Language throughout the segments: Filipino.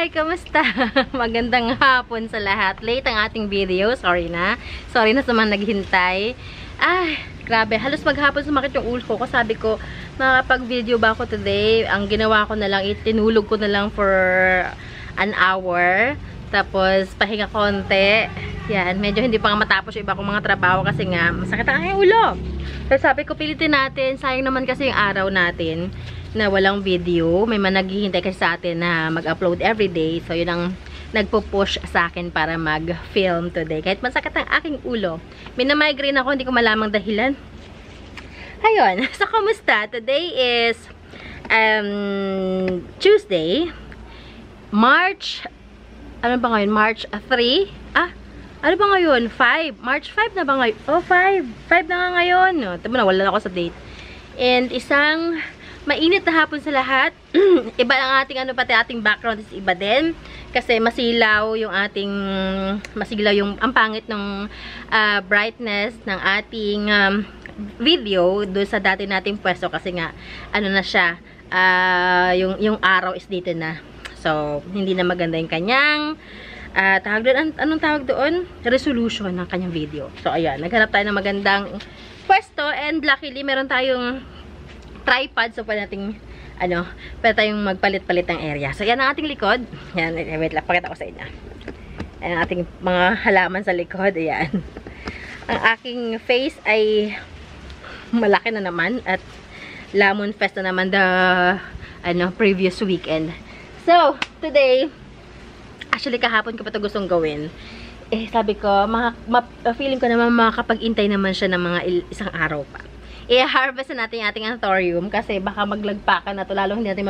Hi! Kamusta? Magandang hapon sa lahat. Late ang ating video. Sorry na. Sorry na sa mga naghintay. Ay, grabe. Halos maghapon sumakit yung ulo ko. Sabi ko, makapag-video ba ako today? Ang ginawa ko na lang, itinulog ko na lang for an hour. Tapos, pahinga konti. Yan. Medyo hindi pa nga matapos yung iba kong mga trabaho kasi nga, masakit ang aking ulo. So, sabi ko, pilitin natin. Sayang naman kasi yung araw natin na walang video. May mga naghihintay kasi sa atin na mag-upload everyday. So, yun ang nagpo-push sa akin para mag-film today. Kahit masakit ang aking ulo. May na-migraine ako, hindi ko malamang dahilan. Ayun. So, kumusta? Today is Tuesday. March, ano ba ngayon? March 3? Ano ba ngayon? 5. March 5 na ba ngayon? Oh, 5. 5 na nga ngayon. No, tama na, wala na ako sa date. And isang mainit na hapon sa lahat. Iba ang ating ating background is iba din. Kasi masilaw yung ating ang pangit ng brightness ng ating video doon sa dati nating pwesto kasi nga ano na siya, yung araw is dito na. So, hindi na maganda yung kanyang tawag doon, anong tawag doon? Resolution ng kanyang video. So, ayan, naghanap tayo ng magandang pwesto and luckily meron tayong tripod, so pwede nating pwede tayong magpalit-palit ng area. So, yan ang ating likod. Yan, wait lang, pakita ko sa inyo. Yan ang ating mga halaman sa likod. Ayan. Ang aking face ay malaki na naman at Lamon Fest na naman the previous weekend. So, today, actually kahapon ko pa ito gustong gawin. Sabi ko, feeling ko naman makakapag-intay naman siya ng mga isang araw pa. I-harvest na natin yung ating anthurium kasi baka maglagpakan na to, lalo hindi natin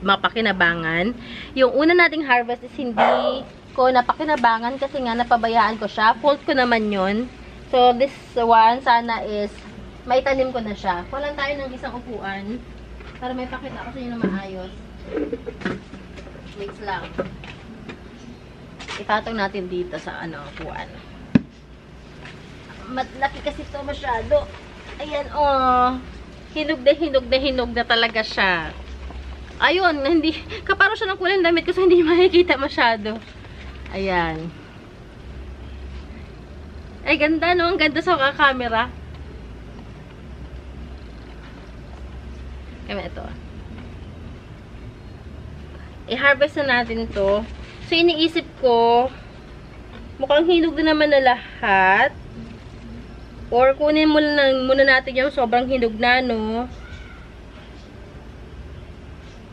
mapakinabangan. Yung una nating harvest is hindi ko napakinabangan kasi nga napabayaan ko siya. Fault ko naman yun. So, this one, sana is maitanim ko na siya. Kuha lang tayo ng isang upuan para may pakita ko sa inyo na maayos. Wait lang. Itatong natin dito sa upuan. Laki kasi ito masyado. Ayan, oh. Hinog na talaga siya. Ayun, hindi, kaparo siya ng kulay ng damit kasi hindi makikita masyado. Ayan. Ay, ganda, no? Ang ganda sa camera. Kaya ito. I-harvest na natin to. So, iniisip ko, mukhang hinog na naman na lahat. Or kunin muna natin yung sobrang hinog na, no?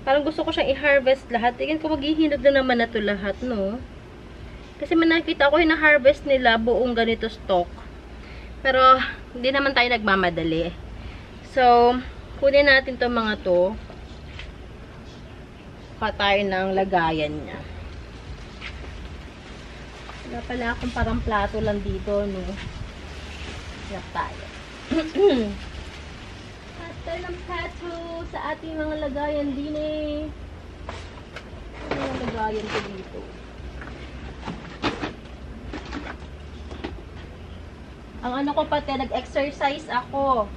Parang gusto ko siyang i-harvest lahat. Tingin ko maghihinog na naman na to lahat, no? Kasi nakita ko yung na-harvest nila buong ganito stock. Pero, hindi naman tayo nagmamadali. So, kunin natin to mga to. Tayo ng lagayan niya. Wala pala akong parang plato lang dito, no? Hanap tayo. At tayo ng plato sa ating mga lagayan din eh. Ano yung lagayan ko dito? Ang ko pati, nag-exercise ako.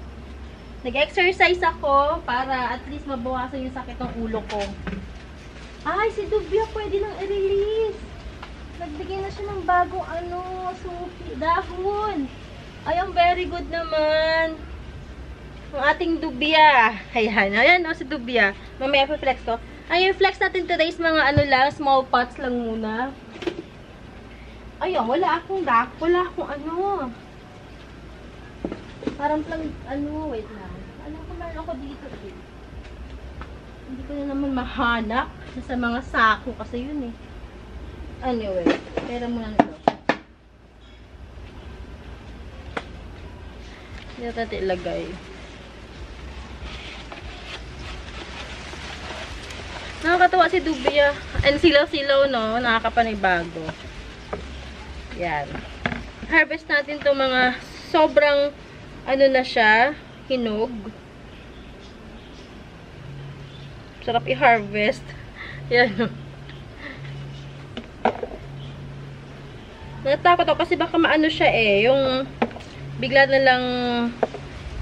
Nag-exercise ako para at least mabawasan yung sakit ng ulo ko. Ay, si Dubia pwede nang i-release. Nagbigay na siya ng bagong dahon. Ay, ang very good naman. Ang ating Dubia. Ayan, si Dubia. Mamaya flex ko. Ay, yung flex natin today is mga small pots lang muna. Ayun, wala akong parang wait lang. Kung meron ako dito eh. Hindi ko na naman mahanap sa mga sako kasi yun eh. Anyway, pera muna nito. Hindi natin ilagay. Nakakatawa si Dubia. And silaw-silaw, no? Nakakapanibago. Yan. Harvest natin to mga sobrang na siya, hinog. Sarap i-harvest. Yan. Natakot ako kasi baka maano siya eh. Yung bigla na lang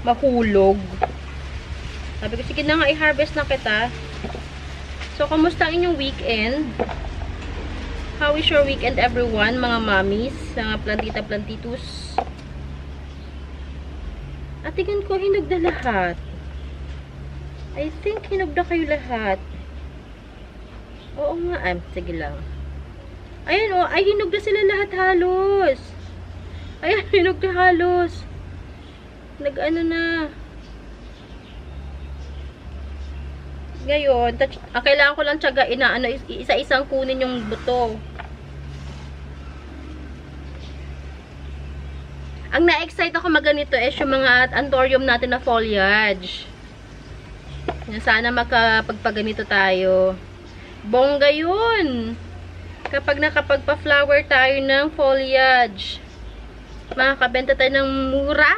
mahulog. Sabi ko, sige na nga, i-harvest na kita. So, kamusta ang inyong weekend? How is your weekend, everyone? Mga mommies, mga plantita-plantitus. At tingnan ko, hinog na lahat. I think hinog na kayo lahat. Oo nga. Sige lang. Ayan, oh. Ay, hinog na sila lahat halos. Ayan, hinog na halos. Nag-ano na. Ngayon, kailangan ko lang tiyagain na isa-isang kunin yung buto. Ang na-excite ako maganito is yung mga anthurium natin na foliage. Sana makapagpaganito tayo. Bongga yun! Kapag nakapagpa-flower tayo ng foliage, makakabenta tayo ng mura.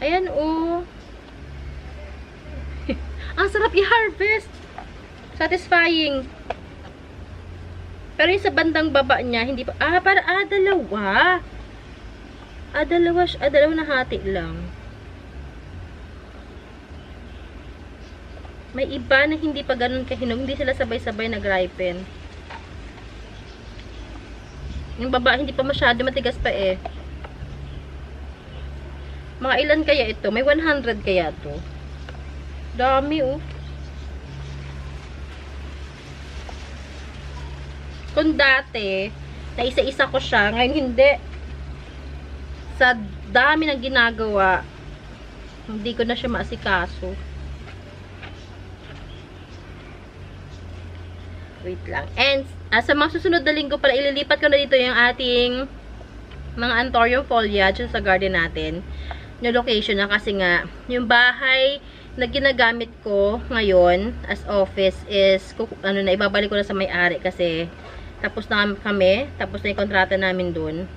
Ayan, oh. Ang sarap i-harvest. Satisfying. Pero yung sa bandang baba niya, hindi pa. Dalawa. Dalawa na hati lang. May iba na hindi pa ganun kahinog. Hindi sila sabay-sabay nag-ripen. Yung baba, hindi pa masyado matigas pa eh. Mga ilan kaya ito? May 100 kaya to. Dami, oh. Kung dati, na isa-isa ko siya, ngayon hindi. Sa dami ng ginagawa, hindi ko na siya maasikaso. Wait lang. And, sa mga susunod na linggo pala, ililipat ko na dito yung ating mga anthurium foliage sa garden natin. Yung location na kasi nga, yung bahay na ginagamit ko ngayon as office is, ibabalik ko na sa may-ari kasi tapos na kami, tapos na yung kontrata namin dun.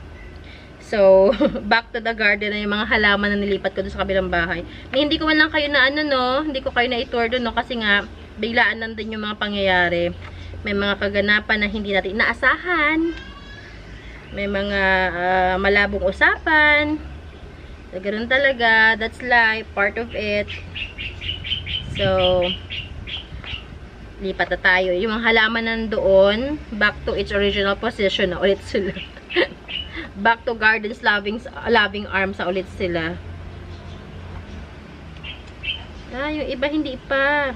So, back to the garden na yung mga halaman na nilipat ko dun sa kabilang bahay. Hindi ko man lang kayo na hindi ko kayo na i-tour dun, no, kasi nga, biglaan nandun yung mga pangyayari. May mga kaganapan na hindi natin inaasahan. May mga malabong usapan. So, ganoon talaga. That's life. Part of it. So, lipat na tayo. Yung mga halaman nandoon, back to its original position na ulit sila. Back to gardens loving arms na ulit sila. Yung iba hindi pa.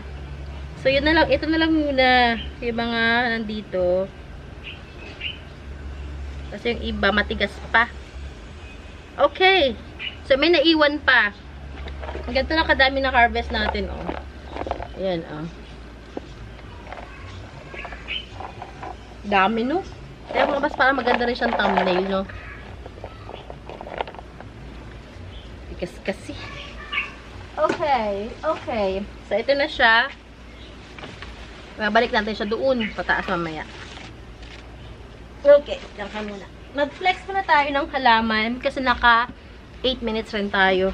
So, yun na lang. Ito na lang muna. Yung mga nandito. Kasi yung iba matigas pa. Okay. So, may naiwan pa. Ganito na kadami na harvest natin, oh. Ayan, oh. Dami, no? Kaya mga mas parang maganda rin siyang thumbnail, no? Tigas kasi. Okay. Okay. So, ito na siya. Babalik natin siya doon. Pataas mamaya. Okay. Diyan ka muna. Mag-flex muna tayo ng halaman kasi naka 8 minutes rin tayo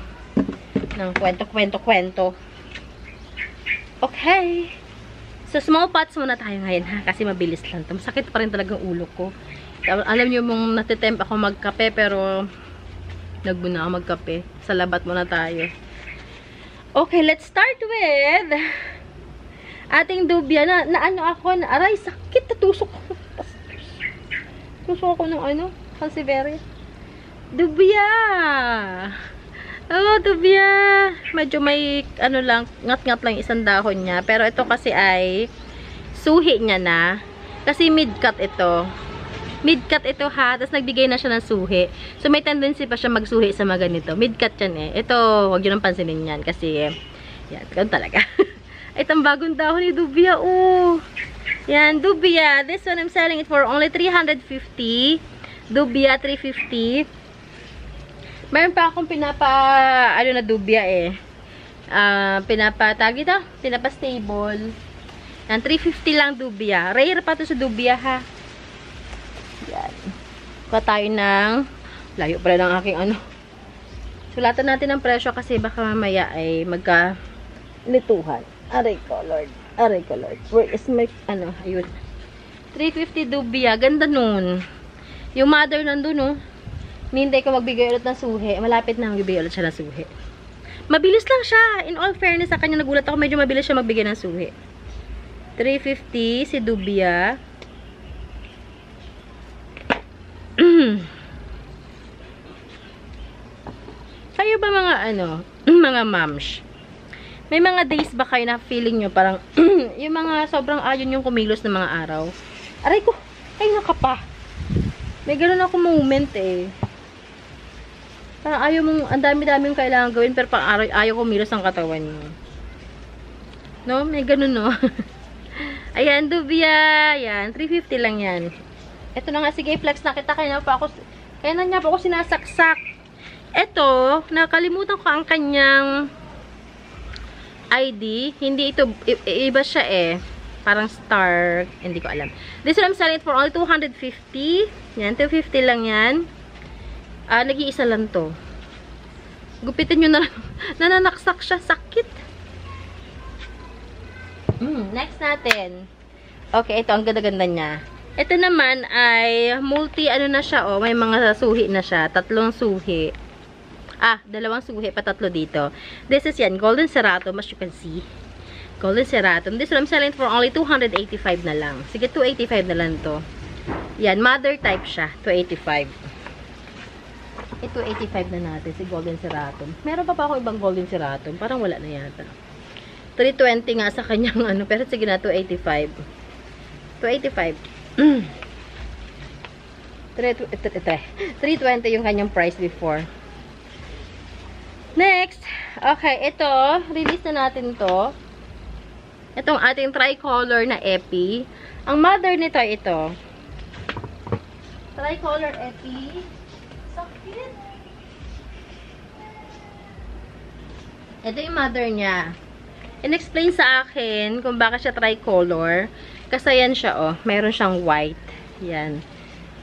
ng kwento. Okay. So, small pots muna tayo ngayon, ha? Kasi mabilis lang ito. Masakit pa rin talaga ang ulo ko. Alam niyo mong natitempt ako magkape, pero nagmuna ako magkape. Sa labat muna tayo. Okay, let's start with ating dubia na aray, sakit. Natusok ko. Tusok ako ng Sansevieria. Dubia! Oh, dubia! Medyo may, lang, ngat-ngat lang isang dahon niya. Pero ito kasi ay suhi niya na. Kasi mid-cut ito. Mid-cut ito, ha. Tapos nagbigay na siya ng suhi. So, may tendency pa siya magsuhi sa mga ganito. Mid-cut yan eh. Ito, huwag yun ang pansinin yan. Kasi, yan, ganun talaga. Itong bagong dahon ni dubia, oh. Yan, dubia. This one, I'm selling it for only 350. Dubia, 350. Meron pa akong na dubia eh. Pinapa-stable. Yan, 350 lang dubia. Rare pa to sa dubia, ha. Yan. Kuha tayo ng, layo pala ng aking Sulatan natin ang presyo kasi baka mamaya ay magka-lituhan. Aray ko, Lord. Aray ko, Lord. Where is my, ayun. 350 dubia. Ganda nun. Yung mother nandun, no? Hindi ko magbigay ulit ng suhi. Malapit na magbigay ulit siya ng suhi. Mabilis lang siya. In all fairness, sa kanya nagulat ako, medyo mabilis siya magbigay ng suhi. 350 si Dubia. Kayo ba mga mga moms? May mga days ba kayo na feeling nyo parang yung mga sobrang ayon yung kumilos ng mga araw? Aray ko, ay naka pa. May ganun ako moment eh. Parang ayaw mong, ang dami-dami yung kailangan gawin pero pang araw, ayaw kumilos ang katawan nyo. No? May ganun no? Ayan, Dubia. Ayan, 350 lang yan. Ito na nga, sige, flex na kita. Kaya na niya pa ako sinasaksak. Ito, nakalimutan ko ang kanyang ID. Hindi ito, iba siya eh. Parang star. Hindi ko alam. This one I'm selling it for only 250. Yan, 250 lang yan. Nag-iisa lang to. Gupitin nyo na lang. Nananaksak siya. Sakit. Next natin. Okay, ito. Ang ganda-ganda niya. Ito naman ay multi, na siya, oh. May mga suhi na siya. 3 suhi. 2 suhi pa, 3 dito. This is yan. Golden Ceratum, as you can see. Golden Ceratum. This one I'm selling for only 285 na lang. Sige, 285 na lang to. Yan. Mother type siya. 285. Ito, 85 na natin. Si Golden Ceratum. Meron pa ako ibang Golden Ceratum. Parang wala na yata. 320 nga sa kanyang pero sige na, 285. 285. 320 yung kanyang price before. Next. Okay, ito. Release na natin to. Itong ating tricolor na epi. Ang mother nito ay ito. Tricolor epi. Sakit. Ito yung mother niya. In-explain sa akin kung bakit siya tricolor. Kasi yan siya, oh. Meron siyang white. Yan.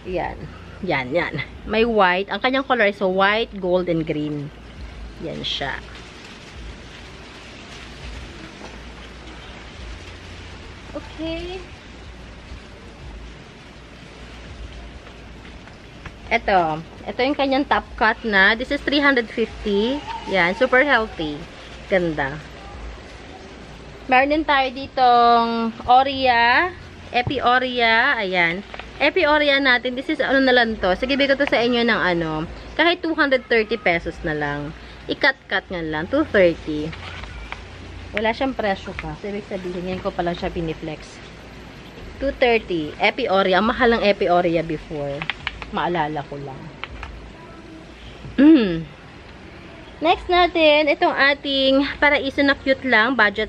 Yan. Yan, yan. May white. Ang kanyang color is white, gold, and green. Yan siya. Okay. Ito. Ito yung kanyang top cut na. This is 350. Yan. Super healthy. Ganda. Meron din tayo ditong Oria. Epi Oria. Ayan. Epi Oria natin. This is na lang to. Sige, bigay ko to sa inyo ng kahit 230 pesos na lang. I-cut-cut nga lang. 230. Wala siyang presyo pa. So, ibig sabihin, yan ko pa lang siya piniflex. 230. Epi Oria. Ang mahal ng Epi Oria before. Maalala ko lang. Next natin, itong ating paraiso na cute lang. Budget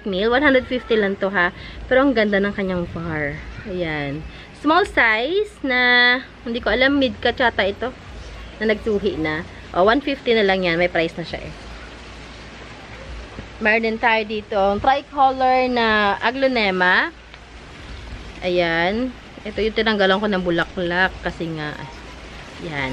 meal. 150 lang to ha. Pero ang ganda ng kanyang bar. Ayan. Small size na, hindi ko alam, mid-cut yata ito. Na nagsuhi na. O, 150 na lang yan. May price na siya eh. Meron din tayo dito tricolor na aglonema. Ayan. Ito yung tinanggalan ko ng bulaklak. Kasi nga, yan.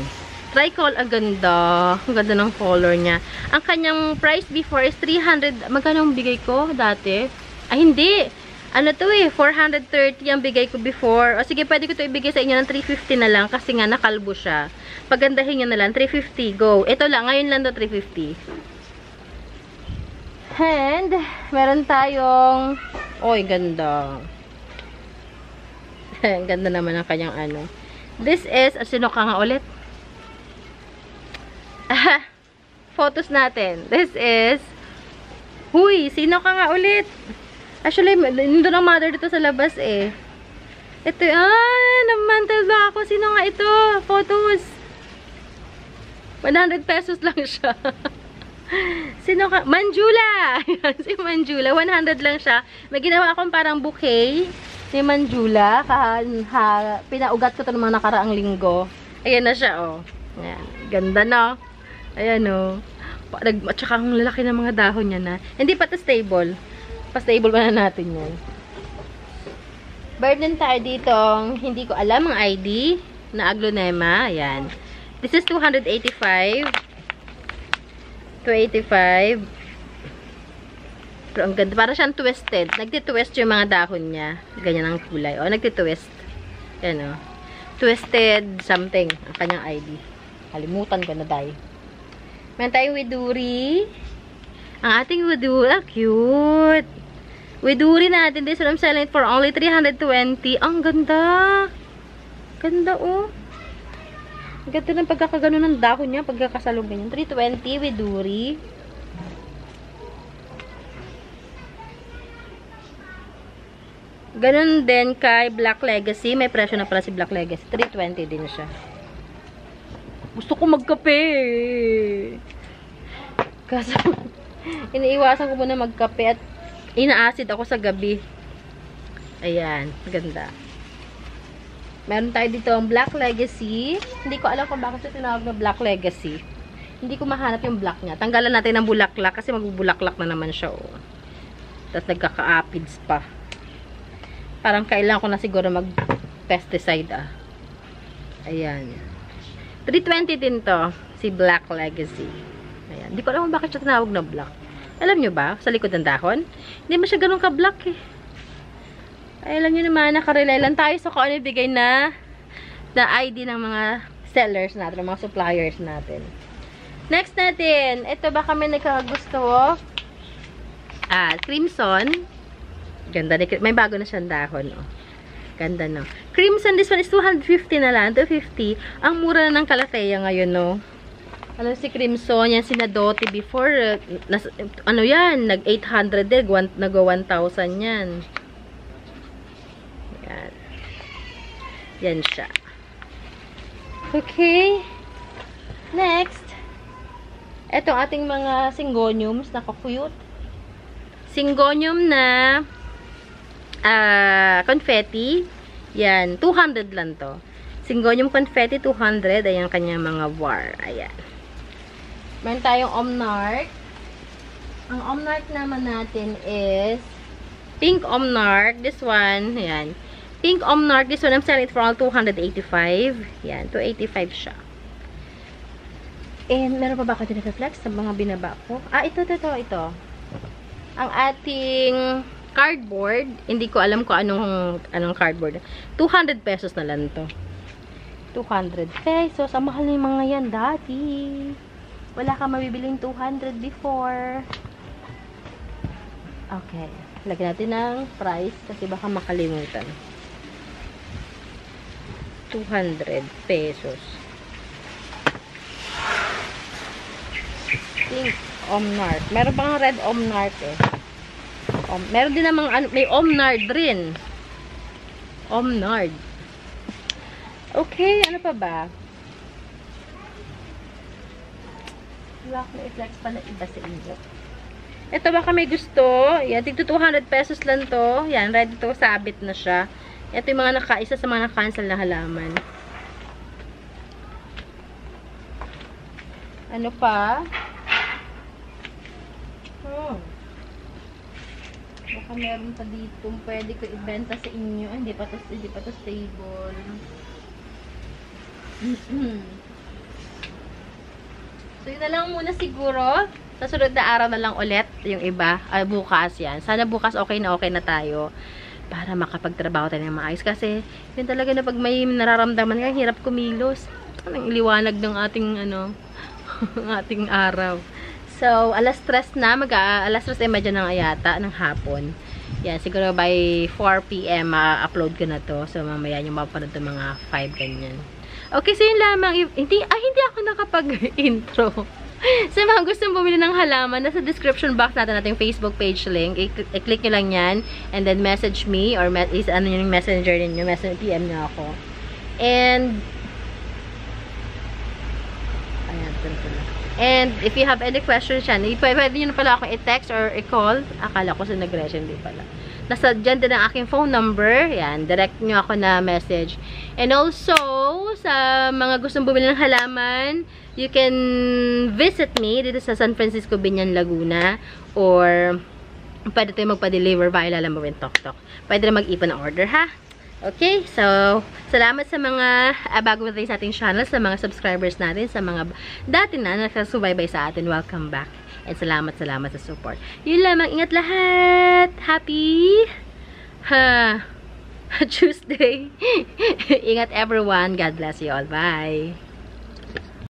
Tricolor, ang ganda. Ang ganda ng color niya. Ang kanyang price before is 300. Magkano ang bigay ko dati? Ay, hindi. Ano to eh, 430 ang bigay ko before. O sige, pwede ko to ibigay sa inyo ng 350 na lang kasi nga nakalbo siya. Pagandahin nyo na lang, 350, go. Ito lang, ngayon lang to 350. And, meron tayong, oy, ganda. Ang ganda naman ang kanyang This is, sino ka nga ulit? Photos natin. This is, huy, sino ka nga ulit? Actually, nandun ang mother dito sa labas eh. Ito, namantal ba ako? Sino nga ito? Photos. 100 pesos lang siya. Sino ka? Manjula! Si Manjula. 100 lang siya. May ginawa akong parang bouquet ni Manjula. Pinaugat ko ito ng mga nakaraang linggo. Ayan na siya, oh. Ayan. Ganda na. Ayan, oh. At saka ang lalaki ng mga dahon niya na. Hindi pa ito stable. Pa-stable ba na natin yan. Meron din tayo dito, hindi ko alam ang ID na aglonema. Ayan. This is 285. 285. Pero ang ganda. Para siyang twisted. Nagtitwist yung mga dahon niya. Ganyan ang kulay. O, nagtitwist. Yan, o. Twisted something. Ang kanyang ID. Kalimutan ko na tayo. Meron tayong widuri. Ang ating widuri. Ah, cute. Widuri natin. This one I'm selling it for only 320. Ang ganda. Ganda, oh. Ang ganda ng pagkakagano ng dahon niya. Pagkakasalog ganyan. 320 Widuri. Ganun din kay Black Legacy. May presyo na pala si Black Legacy. 320 din siya. Gusto ko magkape. Kasi, iniiwasan ko muna magkape at ina-acid ako sa gabi. Ayan. Ganda. Meron tayo dito ang Black Legacy. Hindi ko alam kung bakit siya tinawag na Black Legacy. Hindi ko mahanap yung black niya. Tanggalan natin ng bulaklak kasi magbubulaklak na naman siya. Oh. Tapos nagkaka-apids pa. Parang kailangan ko na siguro mag-pesticide ah. Ayan. 320 din to. Si Black Legacy. Ayan. Hindi ko alam kung bakit siya tinawag na black. Alam nyo ba? Sa likod ng dahon. Hindi mo siya ganun ka-black eh. Ay, alam nyo naman, nakarelay lang tayo sa kung ano ibigay na ID ng mga sellers natin, ng mga suppliers natin. Next natin. Ito ba kami nagkakagusto? Crimson. Ganda. May bago na siyang dahon. Oh. Ganda, no? Crimson, this one is 250 na lang. 250. Ang mura na ng Calathea ngayon, no? Alam si Crimson, yan sinadote before. Ano yan? Nag-800 din. Nag-1,000 yan. Yan. Yan siya. Okay. Next. Etong ating mga syngoniums. Naka-cute. Syngonium na confetti. Yan. 200 lang to. Syngonium confetti, 200. Ayan kanyang mga war. Ayan. Meron tayong Omnarch. Ang Omnarch naman natin is Pink Omnarch. This one. Ayan. Pink Omnarch. This one, I'm selling it for all 285. Yan. 285 siya. And meron pa ba ako din-reflex sa mga binaba ko? Ito. Ang ating cardboard, hindi ko alam kung anong cardboard. 200 pesos na lang to. 200 pesos. Ang mahal na yung mga yan dati. Wala ka mabibiling 200 before. Okay. Lagyan natin ng price kasi baka makalimutan. 200 pesos. Pink Omnarch. Meron pang red Omnarch eh. Meron din namang may Omnard rin. Omnard. Okay, ano pa ba? Wala ko na-flex pala iba sa inyo. Ito baka may gusto. Yan, tigto 200 pesos lang to. Yan, ready to. Sabit na siya. Ito yung mga isa sa mga na-cancel na halaman. Ano pa? Baka meron pa dito. Pwede ko ibenta sa inyo. Hindi pa to stable. So, yun na lang muna siguro. Sa sunod na araw na lang ulit yung iba. Bukas yan. Sana bukas okay na tayo. Para makapagtrabaho tayo ng maayos. Kasi, yun talaga na pag may nararamdaman ka, hirap kumilos. Anong liwanag ng ating, ating araw. So, alas 3 na. Alas 3:30 ng ayata ng hapon. Yan, siguro by 4 PM upload ko na to. So, mamaya nyo mapapanood ng mga 5 ganyan. Okay, so yun lamang. Hindi ako nakapag-intro. Sa mga gustong bumili ng halaman, nasa description box natin ating Facebook page link. I-click nyo lang yan. And then message me or yung messenger ninyo. PM nyo ako. And ayan, ito na. And if you have any questions yan, pwede nyo na pala ako i-text or i-call. Akala ko sa nag-reaction, hindi pala. Nasa dyan din ang aking phone number. Yan, direct nyo ako na message. And also, sa mga gustong bumili ng halaman, you can visit me dito sa San Francisco, Binyan, Laguna. Or, pwede tayo magpa-deliver via Lalamawin Tok Tok. Pwede na mag-ipon ng order, ha? Okay, so, salamat sa mga bago tayo sa ating channel, sa mga subscribers natin, sa mga dati na nakasubaybay sa atin. Welcome back. And salamat sa support. Yun lamang, ingat lahat. Happy Tuesday. Ingat everyone. God bless you all. Bye.